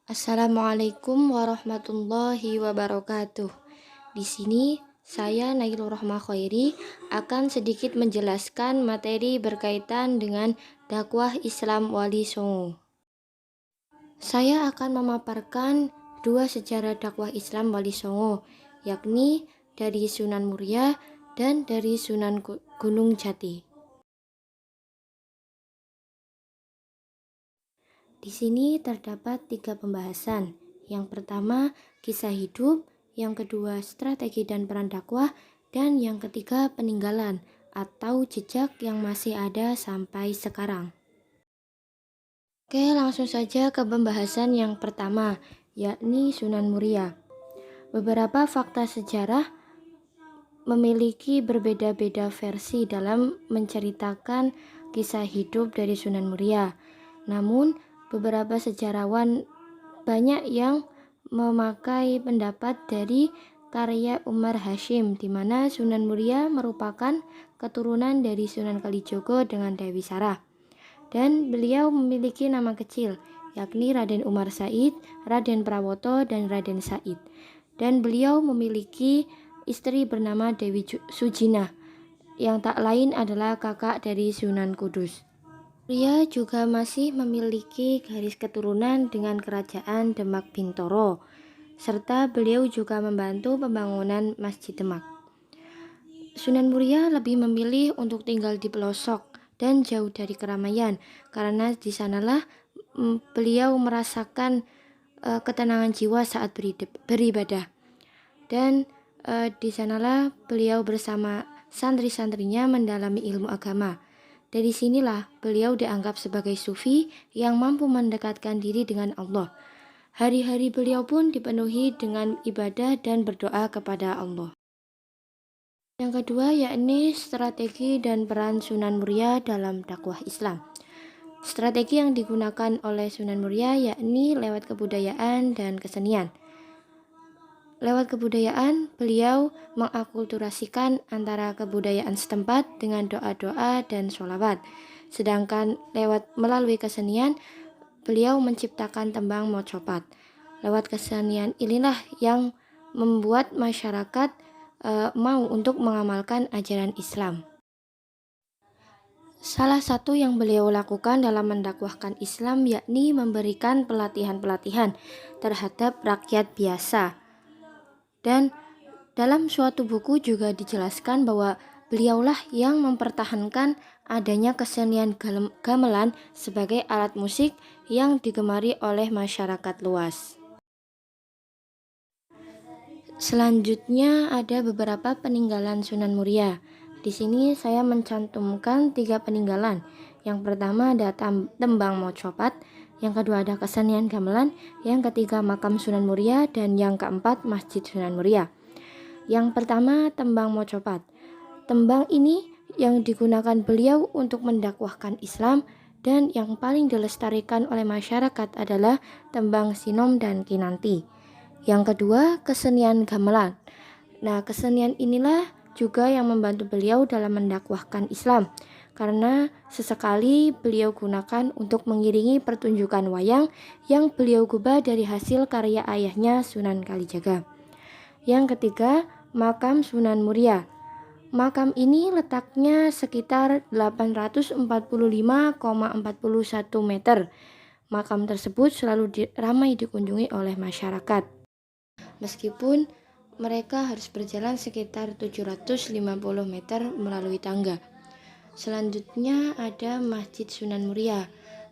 Assalamualaikum warahmatullahi wabarakatuh. Di sini saya Nailur Rahmah Khairi akan sedikit menjelaskan materi berkaitan dengan dakwah Islam Wali Songo. Saya akan memaparkan dua sejarah dakwah Islam Wali Songo, yakni dari Sunan Muria dan dari Sunan Gunung Jati. Di sini terdapat 3 pembahasan. Yang pertama, kisah hidup. Yang kedua, strategi dan peran dakwah. Dan yang ketiga, peninggalan atau jejak yang masih ada sampai sekarang. Oke, langsung saja ke pembahasan yang pertama, yakni Sunan Muria. Beberapa fakta sejarah memiliki berbeda-beda versi dalam menceritakan kisah hidup dari Sunan Muria. Namun, beberapa sejarawan banyak yang memakai pendapat dari karya Umar Hasyim, di mana Sunan Muria merupakan keturunan dari Sunan Kalijogo dengan Dewi Sarah. Dan beliau memiliki nama kecil, yakni Raden Umar Said, Raden Prawoto, dan Raden Said. Dan beliau memiliki istri bernama Dewi Sujinah, yang tak lain adalah kakak dari Sunan Kudus. Dia juga masih memiliki garis keturunan dengan kerajaan Demak Bintoro, serta beliau juga membantu pembangunan Masjid Demak. Sunan Muria lebih memilih untuk tinggal di pelosok dan jauh dari keramaian, karena di sanalah beliau merasakan ketenangan jiwa saat beribadah. Dan di sanalah beliau bersama santri-santrinya mendalami ilmu agama. Dari sinilah beliau dianggap sebagai sufi yang mampu mendekatkan diri dengan Allah. Hari-hari beliau pun dipenuhi dengan ibadah dan berdoa kepada Allah. Yang kedua yakni strategi dan peran Sunan Muria dalam dakwah Islam. Strategi yang digunakan oleh Sunan Muria yakni lewat kebudayaan dan kesenian. Lewat kebudayaan, beliau mengakulturasikan antara kebudayaan setempat dengan doa-doa dan sholawat. Sedangkan melalui kesenian, beliau menciptakan tembang mocopat. Lewat kesenian inilah yang membuat masyarakat mau untuk mengamalkan ajaran Islam. Salah satu yang beliau lakukan dalam mendakwahkan Islam yakni memberikan pelatihan-pelatihan terhadap rakyat biasa. Dan dalam suatu buku juga dijelaskan bahwa beliaulah yang mempertahankan adanya kesenian gamelan sebagai alat musik yang digemari oleh masyarakat luas. Selanjutnya ada beberapa peninggalan Sunan Muria. Di sini saya mencantumkan 3 peninggalan. Yang pertama ada tembang mocopat, yang kedua ada kesenian gamelan, yang ketiga makam Sunan Muria, dan yang keempat Masjid Sunan Muria. Yang pertama tembang mocopat. Tembang ini yang digunakan beliau untuk mendakwahkan Islam, dan yang paling dilestarikan oleh masyarakat adalah tembang sinom dan kinanti. Yang kedua kesenian gamelan. Nah, kesenian inilah juga yang membantu beliau dalam mendakwahkan Islam, karena sesekali beliau gunakan untuk mengiringi pertunjukan wayang yang beliau gubah dari hasil karya ayahnya Sunan Kalijaga. Yang ketiga, makam Sunan Muria. Makam ini letaknya sekitar 845,41 meter. Makam tersebut selalu ramai dikunjungi oleh masyarakat. Meskipun mereka harus berjalan sekitar 750 meter melalui tangga. Selanjutnya ada Masjid Sunan Muria.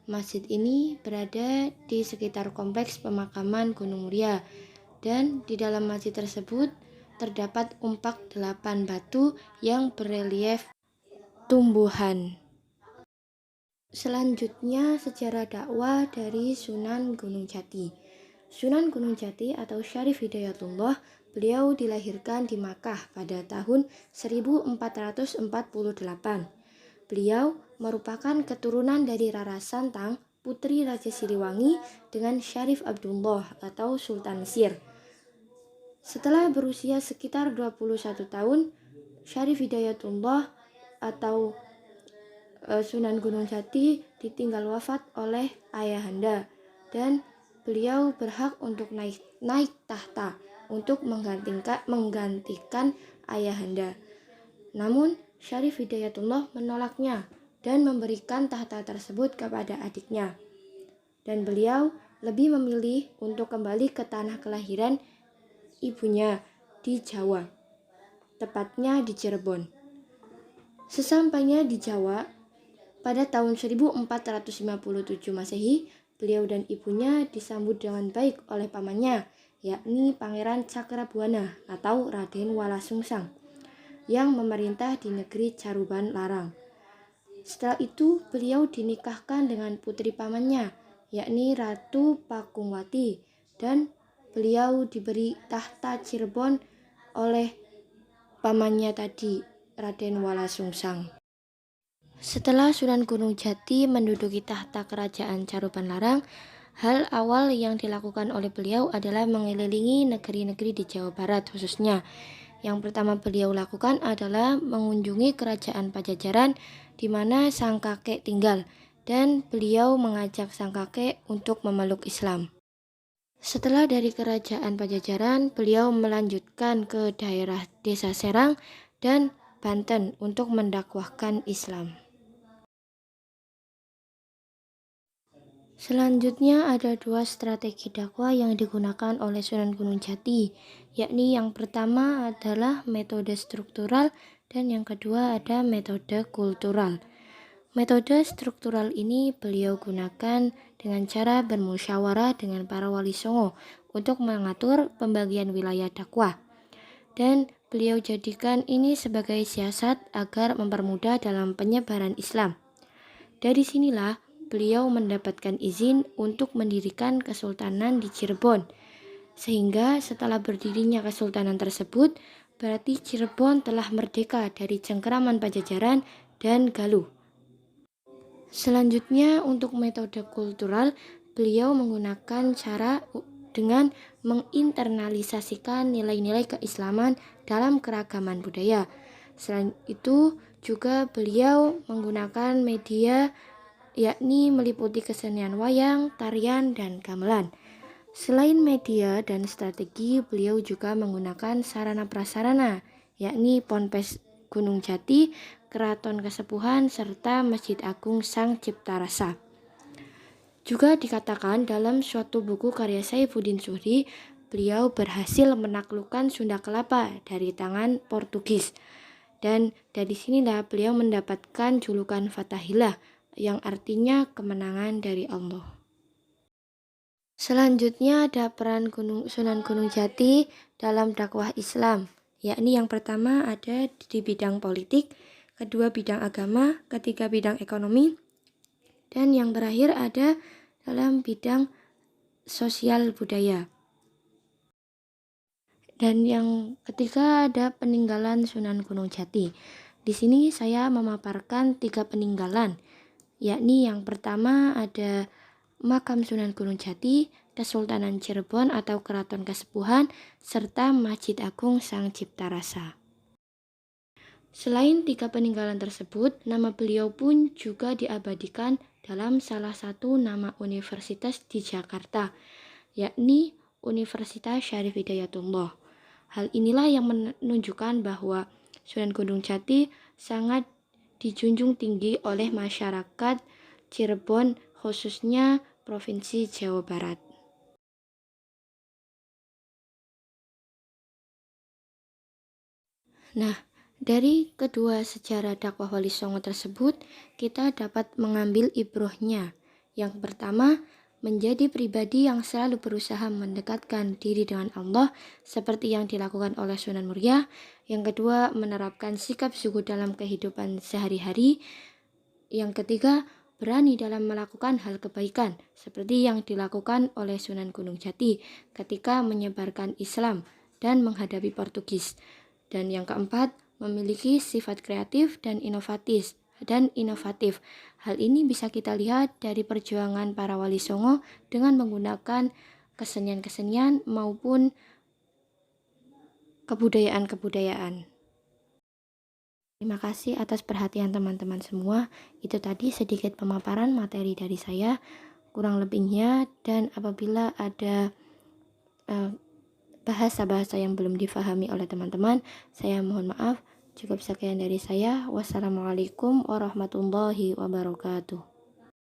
Masjid ini berada di sekitar kompleks pemakaman Gunung Muria, dan di dalam masjid tersebut terdapat umpak 8 batu yang berelief tumbuhan. Selanjutnya sejarah dakwah dari Sunan Gunung Jati. Sunan Gunung Jati atau Syarif Hidayatullah, beliau dilahirkan di Makkah pada tahun 1448. Beliau merupakan keturunan dari Rara Santang, putri Raja Siliwangi, dengan Syarif Abdullah atau Sultan Mesir. Setelah berusia sekitar 21 tahun, Syarif Hidayatullah atau Sunan Gunung Jati ditinggal wafat oleh ayahanda, dan beliau berhak untuk naik tahta untuk menggantikan ayahanda. Namun, Syarif Hidayatullah menolaknya dan memberikan tahta tersebut kepada adiknya. Dan beliau lebih memilih untuk kembali ke tanah kelahiran ibunya di Jawa, tepatnya di Cirebon. Sesampainya di Jawa, pada tahun 1457 Masehi, beliau dan ibunya disambut dengan baik oleh pamannya, yakni Pangeran Cakrabuana atau Raden Walasungsang, yang memerintah di negeri Caruban Larang. Setelah itu, beliau dinikahkan dengan putri pamannya, yakni Ratu Pakungwati, dan beliau diberi tahta Cirebon oleh pamannya tadi, Raden Walasungsang. Setelah Sunan Gunung Jati menduduki tahta kerajaan Caruban Larang, hal awal yang dilakukan oleh beliau adalah mengelilingi negeri-negeri di Jawa Barat khususnya. Yang pertama beliau lakukan adalah mengunjungi kerajaan Pajajaran di mana sang kakek tinggal, dan beliau mengajak sang kakek untuk memeluk Islam. Setelah dari kerajaan Pajajaran, beliau melanjutkan ke daerah Desa Serang dan Banten untuk mendakwahkan Islam. Selanjutnya ada dua strategi dakwah yang digunakan oleh Sunan Gunung Jati, yakni yang pertama adalah metode struktural dan yang kedua ada metode kultural. Metode struktural ini beliau gunakan dengan cara bermusyawarah dengan para wali songo untuk mengatur pembagian wilayah dakwah. Dan beliau jadikan ini sebagai siasat agar mempermudah dalam penyebaran Islam. Dari sinilah beliau mendapatkan izin untuk mendirikan kesultanan di Cirebon. Sehingga setelah berdirinya kesultanan tersebut, berarti Cirebon telah merdeka dari cengkeraman Pajajaran dan Galuh. Selanjutnya untuk metode kultural, beliau menggunakan cara dengan menginternalisasikan nilai-nilai keislaman dalam keragaman budaya. Selain itu juga beliau menggunakan media yakni meliputi kesenian wayang, tarian, dan gamelan. Selain media dan strategi, beliau juga menggunakan sarana prasarana, yakni Ponpes Gunung Jati, Keraton Kesepuhan, serta Masjid Agung Sang Cipta Rasa. Juga dikatakan dalam suatu buku karya Saifuddin Zuhri, beliau berhasil menaklukkan Sunda Kelapa dari tangan Portugis. Dan dari sinilah beliau mendapatkan julukan Fatahillah, yang artinya kemenangan dari Allah. Selanjutnya ada peran Sunan Gunung Jati dalam dakwah Islam, yakni yang pertama ada di bidang politik, kedua bidang agama, ketiga bidang ekonomi, dan yang terakhir ada dalam bidang sosial budaya. Dan yang ketiga ada peninggalan Sunan Gunung Jati. Di sini saya memaparkan 3 peninggalan, yakni yang pertama ada makam Sunan Gunung Jati, Kesultanan Cirebon atau Keraton Kesepuhan, serta Masjid Agung Sang Cipta Rasa. Selain 3 peninggalan tersebut, nama beliau pun juga diabadikan dalam salah satu nama universitas di Jakarta, yakni Universitas Syarif Hidayatullah. Hal inilah yang menunjukkan bahwa Sunan Gunung Jati sangat dijunjung tinggi oleh masyarakat Cirebon, khususnya Provinsi Jawa Barat. Nah, dari kedua sejarah dakwah Wali Songo tersebut, kita dapat mengambil ibrohnya. Yang pertama, menjadi pribadi yang selalu berusaha mendekatkan diri dengan Allah seperti yang dilakukan oleh Sunan Muria. Yang kedua, menerapkan sikap zuhud dalam kehidupan sehari-hari. Yang ketiga, berani dalam melakukan hal kebaikan seperti yang dilakukan oleh Sunan Gunung Jati ketika menyebarkan Islam dan menghadapi Portugis. Dan yang keempat, memiliki sifat kreatif dan inovatif. Hal ini bisa kita lihat dari perjuangan para wali songo dengan menggunakan kesenian-kesenian maupun kebudayaan-kebudayaan. Terima kasih atas perhatian teman-teman semua. Itu tadi sedikit pemaparan materi dari saya. kurang lebihnya, dan apabila ada bahasa-bahasa yang belum difahami oleh teman-teman, saya mohon maaf. Cukup sekian dari saya. Wassalamualaikum warahmatullahi wabarakatuh.